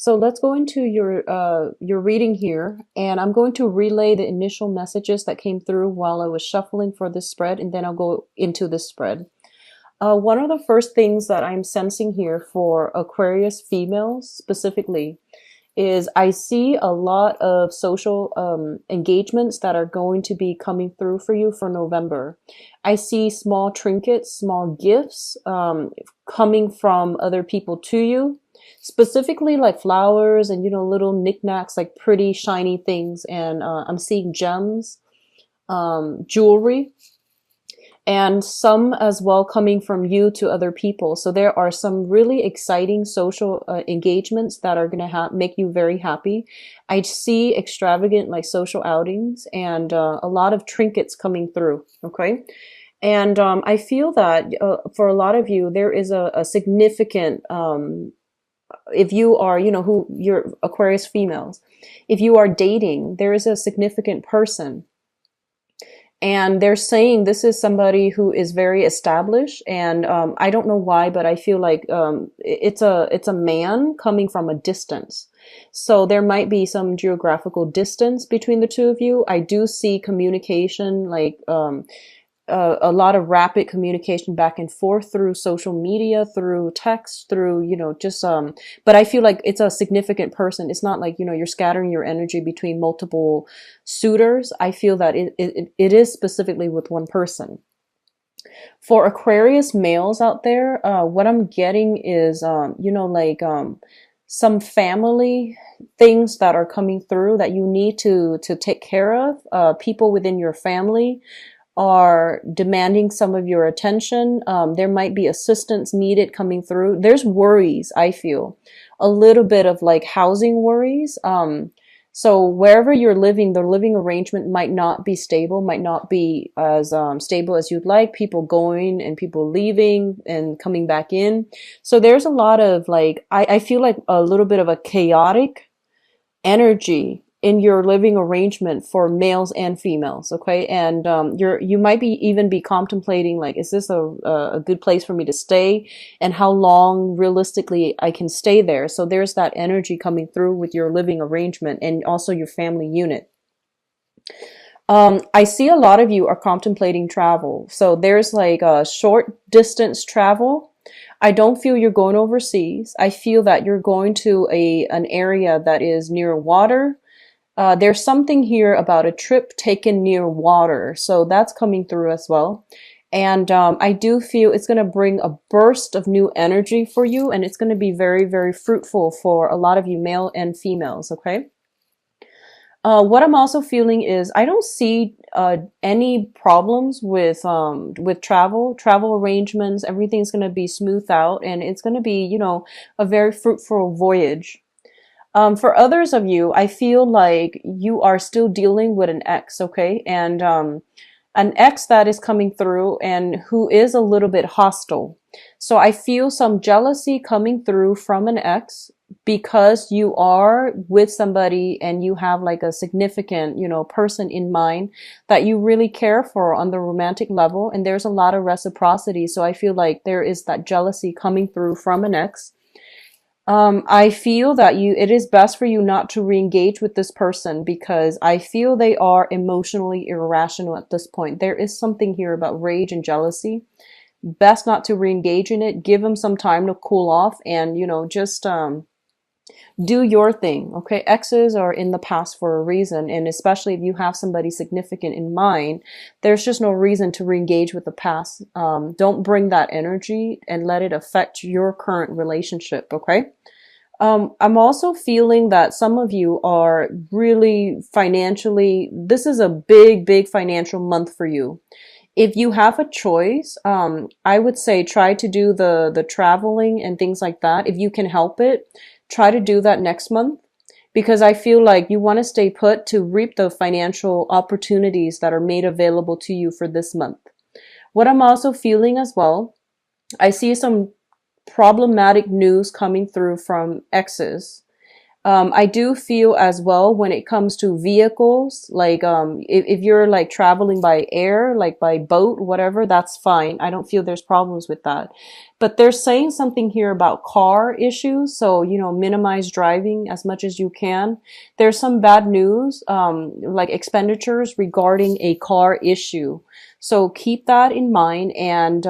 So let's go into your reading here, and I'm going to relay the initial messages that came through while I was shuffling for this spread, and then I'll go into this spread. One of the first things that I'm sensing here for Aquarius females specifically is I see a lot of social engagements that are going to be coming through for you for November. I see small trinkets, small gifts coming from other people to you, specifically like flowers and, little knickknacks, like pretty shiny things. And I'm seeing gems, jewelry, and some as well coming from you to other people. So there are some really exciting social engagements that are going to make you very happy. I see extravagant like social outings and a lot of trinkets coming through. Okay. And I feel that for a lot of you, there is a significant, if you are, who you're Aquarius females, if you are dating, there is a significant person. And they're saying this is somebody who is very established, and I don't know why, but I feel like it's a man coming from a distance. So there might be some geographical distance between the two of you. I do see communication, like a lot of rapid communication back and forth through social media, through text, through, just, but I feel like it's a significant person. It's not like, you're scattering your energy between multiple suitors. I feel that it is specifically with one person. For Aquarius males out there, what I'm getting is, some family things that are coming through that you need to take care of, people within your family are demanding some of your attention. There might be assistance needed coming through. There's worries, I feel. A little bit of like housing worries. So wherever you're living, the living arrangement might not be stable, might not be as stable as you'd like. People going and people leaving and coming back in. So there's a lot of like, I feel like a little bit of a chaotic energy in your living arrangement for males and females. Okay. And you might even be contemplating like, is this a good place for me to stay, and how long realistically I can stay there. So there's that energy coming through with your living arrangement and also your family unit. I see a lot of you are contemplating travel. So there's like a short distance travel. I don't feel you're going overseas. I feel that you're going to an area that is near water. There's something here about a trip taken near water. So that's coming through as well. And I do feel it's going to bring a burst of new energy for you. And it's going to be very, very fruitful for a lot of you male and females. Okay. What I'm also feeling is I don't see any problems with travel arrangements. Everything's going to be smoothed out, and it's going to be, a very fruitful voyage. For others of you, I feel like you are still dealing with an ex, okay? And an ex that is coming through and who is a little bit hostile. So I feel some jealousy coming through from an ex because you are with somebody and you have like a significant, person in mind that you really care for on the romantic level. And there's a lot of reciprocity. So I feel like there is that jealousy coming through from an ex. I feel that it is best for you not to re-engage with this person because I feel they are emotionally irrational at this point. There is something here about rage and jealousy. Best not to re-engage in it. Give them some time to cool off and, just, do your thing. Okay. Exes are in the past for a reason. And especially if you have somebody significant in mind, there's just no reason to re-engage with the past. Don't bring that energy and let it affect your current relationship. Okay. I'm also feeling that some of you are really financially, this is a big, big financial month for you. If you have a choice, I would say try to do the traveling and things like that. If you can help it, try to do that next month, because I feel like you want to stay put to reap the financial opportunities that are made available to you for this month. What I'm also feeling as well, I see some problematic news coming through from exes. I do feel as well when it comes to vehicles, like if you're like traveling by air, like by boat, whatever, that's fine. I don't feel there's problems with that. But they're saying something here about car issues. So, minimize driving as much as you can. There's some bad news, like expenditures regarding a car issue. So keep that in mind and,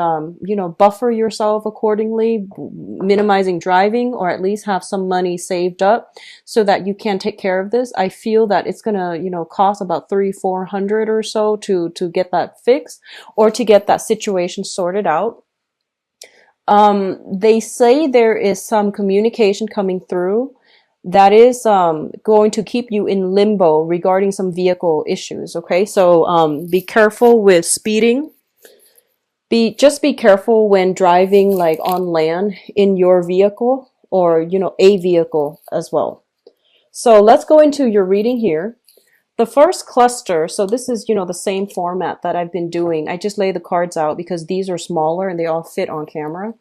buffer yourself accordingly, minimizing driving, or at least have some money saved up so that you can take care of this. I feel that it's gonna, cost about 300-400 or so to get that fixed or to get that situation sorted out. They say there is some communication coming through that is going to keep you in limbo regarding some vehicle issues. Okay, so be careful with speeding. Be careful when driving like on land in your vehicle or a vehicle as well. So let's go into your reading here. The first cluster, so this is, the same format that I've been doing. I just lay the cards out because these are smaller and they all fit on camera.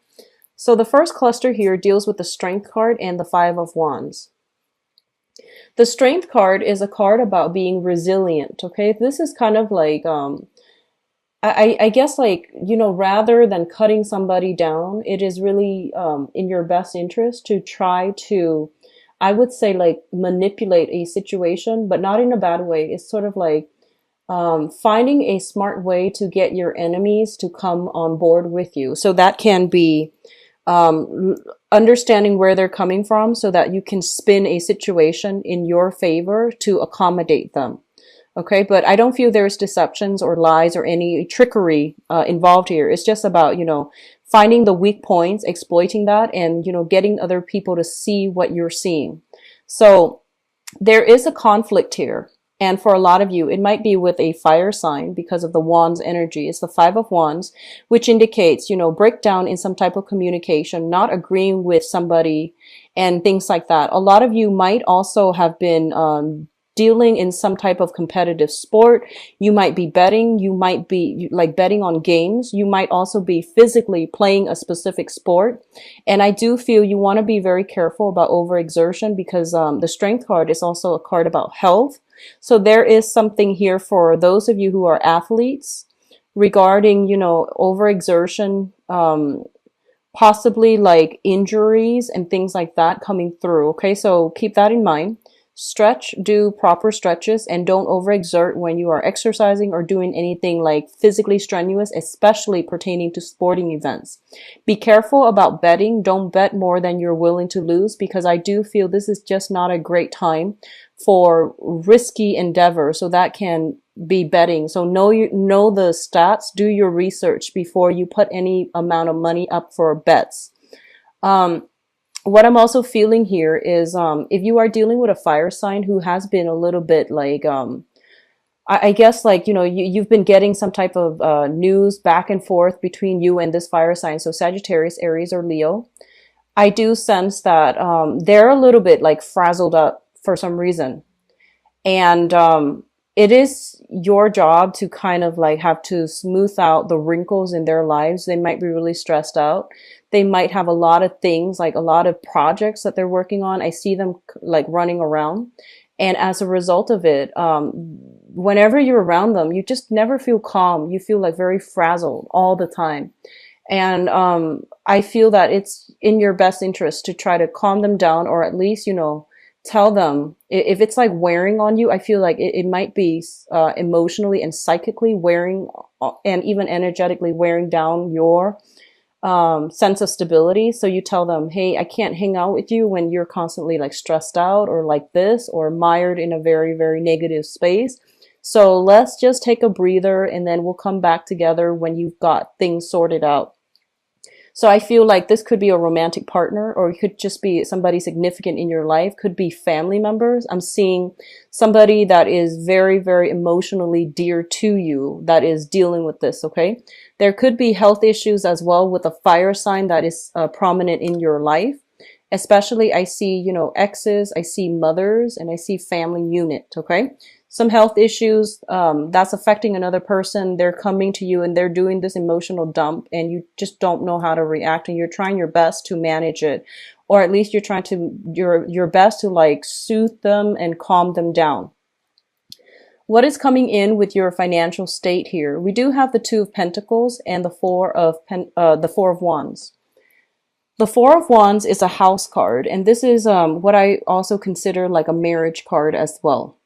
So the first cluster here deals with the Strength card and the Five of Wands. The Strength card is a card about being resilient, okay? This is kind of like, I guess like, rather than cutting somebody down, it is really in your best interest to try to, I would say like manipulate a situation, but not in a bad way. It's sort of like finding a smart way to get your enemies to come on board with you. So that can be understanding where they're coming from so that you can spin a situation in your favor to accommodate them. Okay, but I don't feel there's deceptions or lies or any trickery involved here. It's just about, finding the weak points, exploiting that, and, getting other people to see what you're seeing. So there is a conflict here. And for a lot of you, it might be with a fire sign because of the Wands energy. It's the Five of Wands, which indicates, breakdown in some type of communication, not agreeing with somebody and things like that. A lot of you might also have been dealing in some type of competitive sport. You might be betting. You might be like betting on games. You might also be physically playing a specific sport. And I do feel you want to be very careful about overexertion because the Strength card is also a card about health. So there is something here for those of you who are athletes regarding, overexertion, possibly like injuries and things like that coming through. Okay, so keep that in mind. Stretch, do proper stretches, and don't overexert when you are exercising or doing anything like physically strenuous, especially pertaining to sporting events. Be careful about betting. Don't bet more than you're willing to lose because I do feel this is just not a great time for risky endeavor. So that can be betting. So know the stats, do your research before you put any amount of money up for bets. What I'm also feeling here is if you are dealing with a fire sign who has been a little bit like, I guess like, you've been getting some type of news back and forth between you and this fire sign. So Sagittarius, Aries, or Leo. I do sense that they're a little bit like frazzled up for some reason. And it is your job to kind of like have to smooth out the wrinkles in their lives. They might be really stressed out. They might have a lot of things, like a lot of projects that they're working on. I see them like running around. And as a result of it, whenever you're around them, you just never feel calm. You feel like very frazzled all the time. And I feel that it's in your best interest to try to calm them down, or at least, tell them if it's like wearing on you. I feel like it might be emotionally and psychically wearing and even energetically wearing down your sense of stability. So you tell them, hey, I can't hang out with you when you're constantly like stressed out or like this or mired in a very, very negative space. So let's just take a breather and then we'll come back together when you've got things sorted out. So I feel like this could be a romantic partner, or it could just be somebody significant in your life, could be family members. I'm seeing somebody that is very, very emotionally dear to you that is dealing with this, okay? There could be health issues as well with a fire sign that is prominent in your life. Especially I see, exes, I see mothers, and I see family unit, okay? Some health issues that's affecting another person. They're coming to you and they're doing this emotional dump and you just don't know how to react, and you're trying your best to manage it, or at least you're trying to your best to like soothe them and calm them down. What is coming in with your financial state here? We do have the Two of Pentacles and the Four of Wands. The Four of Wands is a house card, and this is what I also consider like a marriage card as well.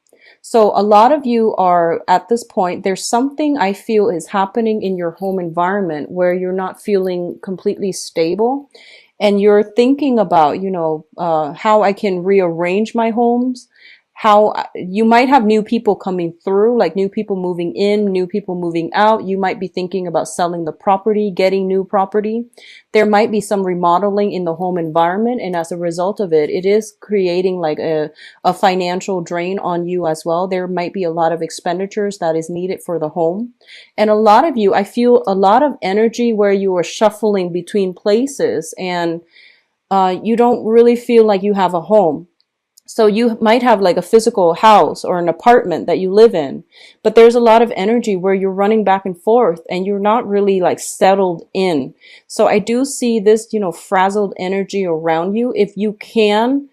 So a lot of you are at this point, there's something I feel is happening in your home environment where you're not feeling completely stable, and you're thinking about, how I can rearrange my homes, how you might have new people coming through, like new people moving in, new people moving out. You might be thinking about selling the property, getting new property. There might be some remodeling in the home environment. And as a result of it, it is creating like a financial drain on you as well. There might be a lot of expenditures that is needed for the home. And a lot of you, I feel a lot of energy where you are shuffling between places, and you don't really feel like you have a home. So you might have like a physical house or an apartment that you live in, but there's a lot of energy where you're running back and forth and you're not really like settled in. So I do see this, frazzled energy around you. If you can,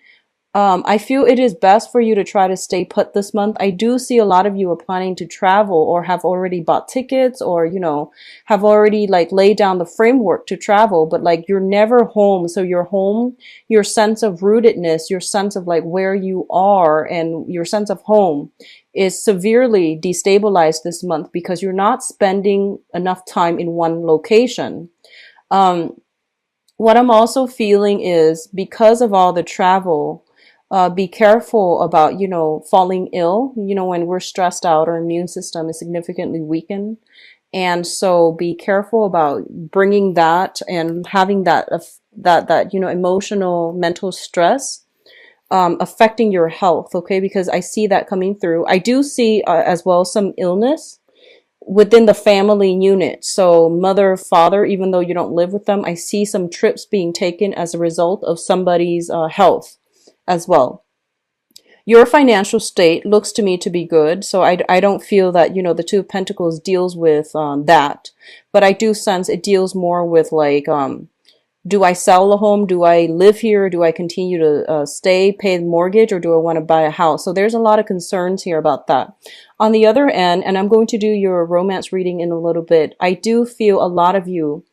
I feel it is best for you to try to stay put this month. I do see a lot of you are planning to travel or have already bought tickets or, have already like laid down the framework to travel, but like you're never home. So your home, your sense of rootedness, your sense of like where you are and your sense of home is severely destabilized this month because you're not spending enough time in one location. What I'm also feeling is because of all the travel, be careful about, falling ill. When we're stressed out, our immune system is significantly weakened. And so be careful about bringing that and having that emotional, mental stress, affecting your health. Okay. Because I see that coming through. I do see, as well some illness within the family unit. So mother, father, even though you don't live with them, I see some trips being taken as a result of somebody's health as well. Your financial state looks to me to be good. So I don't feel that, the Two of Pentacles deals with that. But I do sense it deals more with like, do I sell the home? Do I live here? Do I continue to stay, pay the mortgage, or do I want to buy a house? So there's a lot of concerns here about that. On the other end, and I'm going to do your romance reading in a little bit, I do feel a lot of you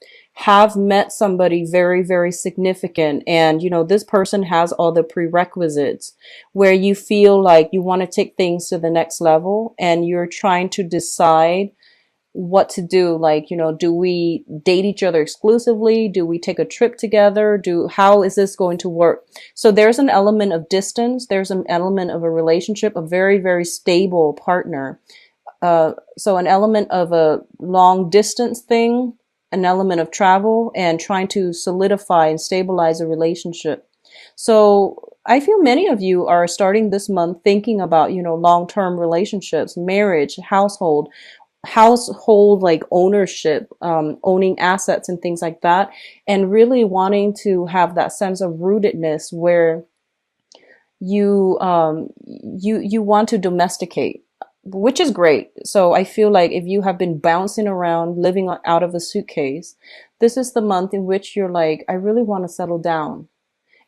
have met somebody very, very significant. And, this person has all the prerequisites where you feel like you want to take things to the next level and you're trying to decide what to do. Like, do we date each other exclusively? Do we take a trip together? How is this going to work? So there's an element of distance. There's an element of a relationship, a very, very stable partner. So an element of a long distance thing, an element of travel and trying to solidify and stabilize a relationship. So I feel many of you are starting this month thinking about, long-term relationships, marriage, household like ownership, owning assets and things like that, and really wanting to have that sense of rootedness where you want to domesticate, which is great. So I feel like if you have been bouncing around, living out of a suitcase, this is the month in which you're like, I really want to settle down.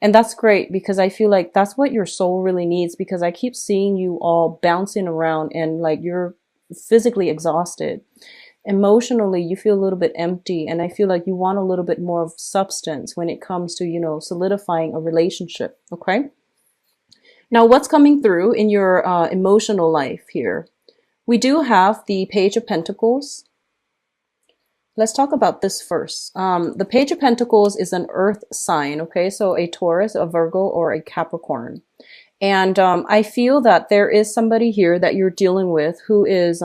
And that's great because I feel like that's what your soul really needs, because I keep seeing you all bouncing around and like you're physically exhausted. Emotionally, you feel a little bit empty, and I feel like you want a little bit more of substance when it comes to, solidifying a relationship. Okay. Now, what's coming through in your emotional life here? We do have the Page of Pentacles. Let's talk about this first. The Page of Pentacles is an earth sign, okay? So a Taurus, a Virgo, or a Capricorn. And I feel that there is somebody here that you're dealing with who is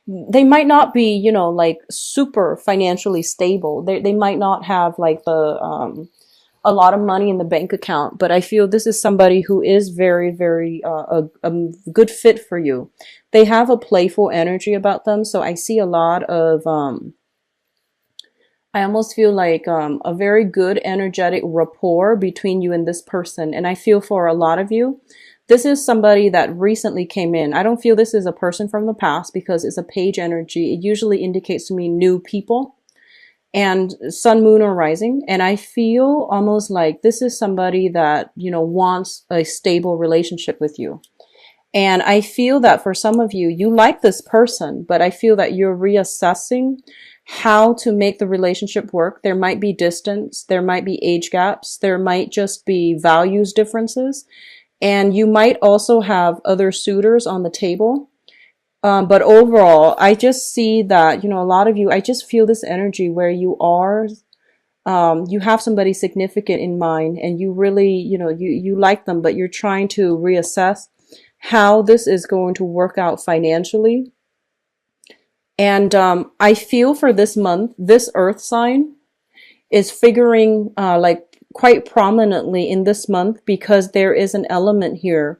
they might not be, like super financially stable. They might not have like a lot of money in the bank account, but I feel this is somebody who is very, very a good fit for you. They have a playful energy about them. So I see a lot of, I almost feel like a very good energetic rapport between you and this person. And I feel for a lot of you, this is somebody that recently came in. I don't feel this is a person from the past because it's a page energy. It usually indicates to me new people. And sun, moon, or rising. And I feel almost like this is somebody that, wants a stable relationship with you. And I feel that for some of you, you like this person, but I feel that you're reassessing how to make the relationship work. There might be distance, there might be age gaps, there might just be values differences, and you might also have other suitors on the table. But overall, I just see that, a lot of you, I just feel this energy where you have somebody significant in mind, and you really, you like them, but you're trying to reassess how this is going to work out financially. And I feel for this month, this earth sign is figuring like quite prominently in this month, because there is an element here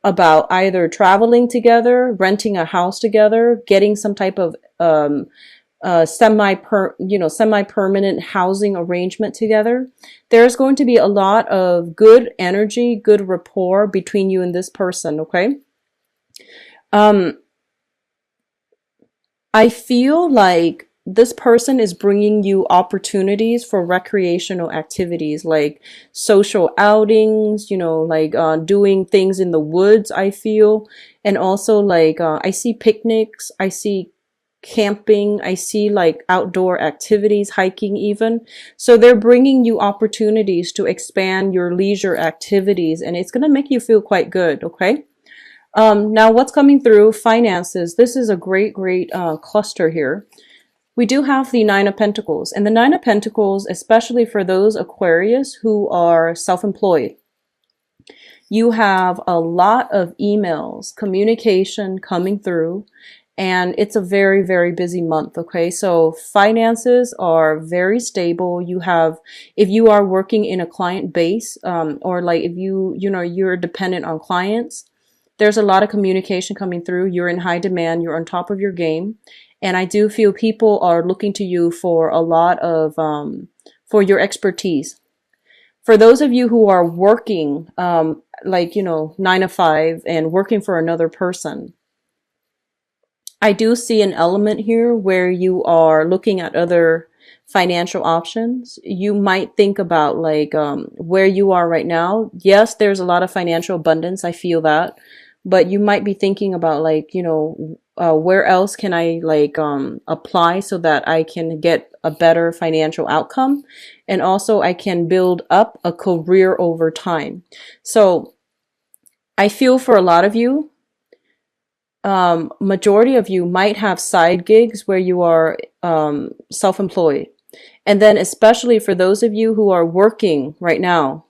about either traveling together, renting a house together, getting some type of semi-permanent housing arrangement together. There's going to be a lot of good energy, good rapport between you and this person, okay? I feel like this person is bringing you opportunities for recreational activities, like social outings, like doing things in the woods, I feel. And also like I see picnics, I see camping, I see like outdoor activities, hiking even. So they're bringing you opportunities to expand your leisure activities, and it's going to make you feel quite good, okay? Now what's coming through? Finances. This is a great cluster here. We do have the Nine of Pentacles, and the Nine of Pentacles, especially for those Aquarius who are self-employed, you have a lot of emails, communication coming through, and it's a very busy month, okay? So finances are very stable. You have, if you are working in a client base, or like if you're dependent on clients, there's a lot of communication coming through. You're in high demand. You're on top of your game. And I do feel people are looking to you for a lot of, for your expertise. For those of you who are working, 9 to 5 and working for another person, I do see an element here where you are looking at other financial options. You might think about like, where you are right now. Yes, there's a lot of financial abundance. I feel that. But you might be thinking about like, where else can I like apply so that I can get a better financial outcome, and also I can build up a career over time. So I feel for a lot of you, majority of you might have side gigs where you are self-employed. And then especially for those of you who are working right now,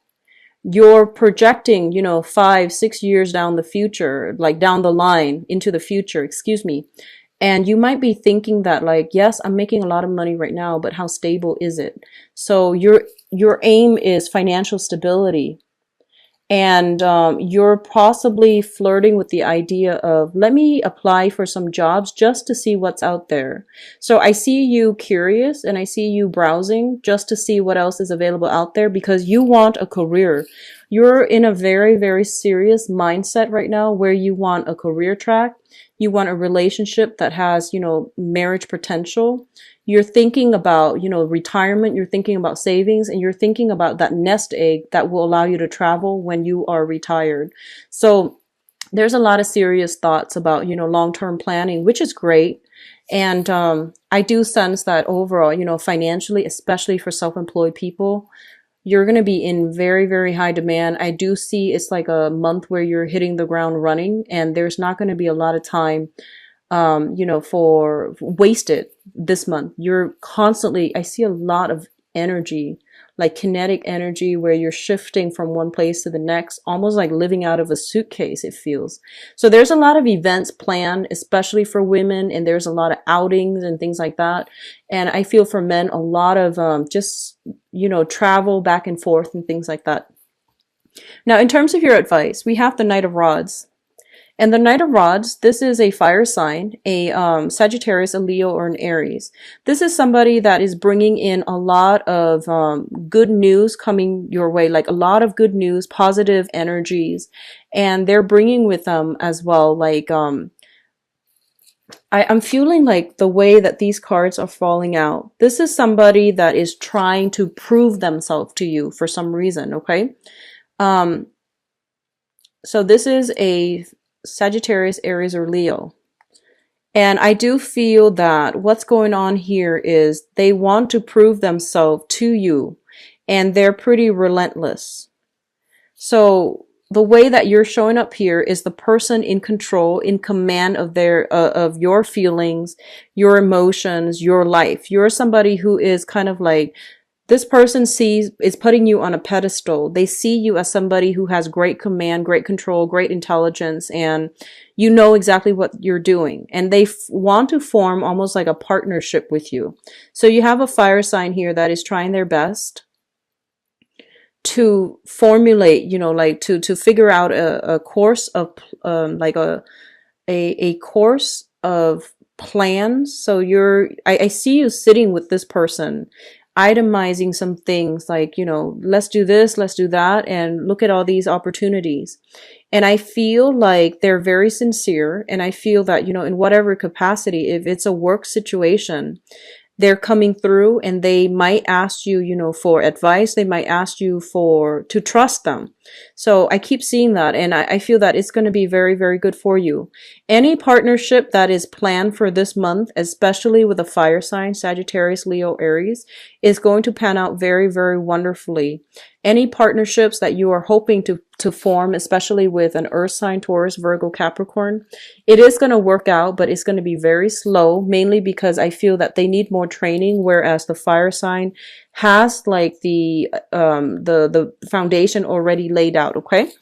you're projecting, 5, 6 years down the future, like down the line into the future, excuse me. And you might be thinking that like, yes, I'm making a lot of money right now, but how stable is it? So your aim is financial stability. And you're possibly flirting with the idea of, let me apply for some jobs just to see what's out there. So I see you curious, and I see you browsing just to see what else is available out there, because you want a career. You're in a very serious mindset right now where you want a career track. You want a relationship that has, marriage potential. You're thinking about, retirement, you're thinking about savings, and you're thinking about that nest egg that will allow you to travel when you are retired. So there's a lot of serious thoughts about, long-term planning, which is great. And I do sense that overall, financially, especially for self-employed people, you're going to be in very high demand. I do see it's like a month where you're hitting the ground running, and there's not going to be a lot of time for wasted this month. You're constantly, I see a lot of energy, like kinetic energy, where you're shifting from one place to the next, almost like living out of a suitcase, it feels. So there's a lot of events planned, especially for women, and there's a lot of outings and things like that. And I feel for men, a lot of just, travel back and forth and things like that. Now, in terms of your advice, we have the Knight of Rods. And the Knight of Rods, this is a fire sign, a Sagittarius, a Leo, or an Aries. This is somebody that is bringing in a lot of good news coming your way, like a lot of good news, positive energies. And they're bringing with them as well, like, I'm feeling like the way that these cards are falling out, this is somebody that is trying to prove themselves to you for some reason, okay? So this is a Sagittarius, Aries, or Leo. And I do feel that what's going on here is they want to prove themselves to you, and they're pretty relentless. So the way that you're showing up here is the person in control, in command of their of your feelings, your emotions, your life. You're somebody who is kind of like, this person is putting you on a pedestal. They see you as somebody who has great command, great control, great intelligence, and you know exactly what you're doing. And they want to form almost like a partnership with you. So you have a fire sign here that is trying their best to formulate, like to figure out a course of like a course of plans. So I see you sitting with this person, itemizing some things like, let's do this, let's do that, and look at all these opportunities. And I feel like they're very sincere. And I feel that, in whatever capacity, if it's a work situation, they're coming through, and they might ask you, for advice. They might ask you to trust them. So I keep seeing that, and I feel that it's going to be very, very good for you. Any partnership that is planned for this month, especially with a fire sign, Sagittarius, Leo, Aries, is going to pan out very, very wonderfully. Any partnerships that you are hoping to form, especially with an earth sign, Taurus, Virgo, Capricorn, it is going to work out, but it's going to be very slow, mainly because I feel that they need more training, whereas the fire sign has like the foundation already laid out. Okay.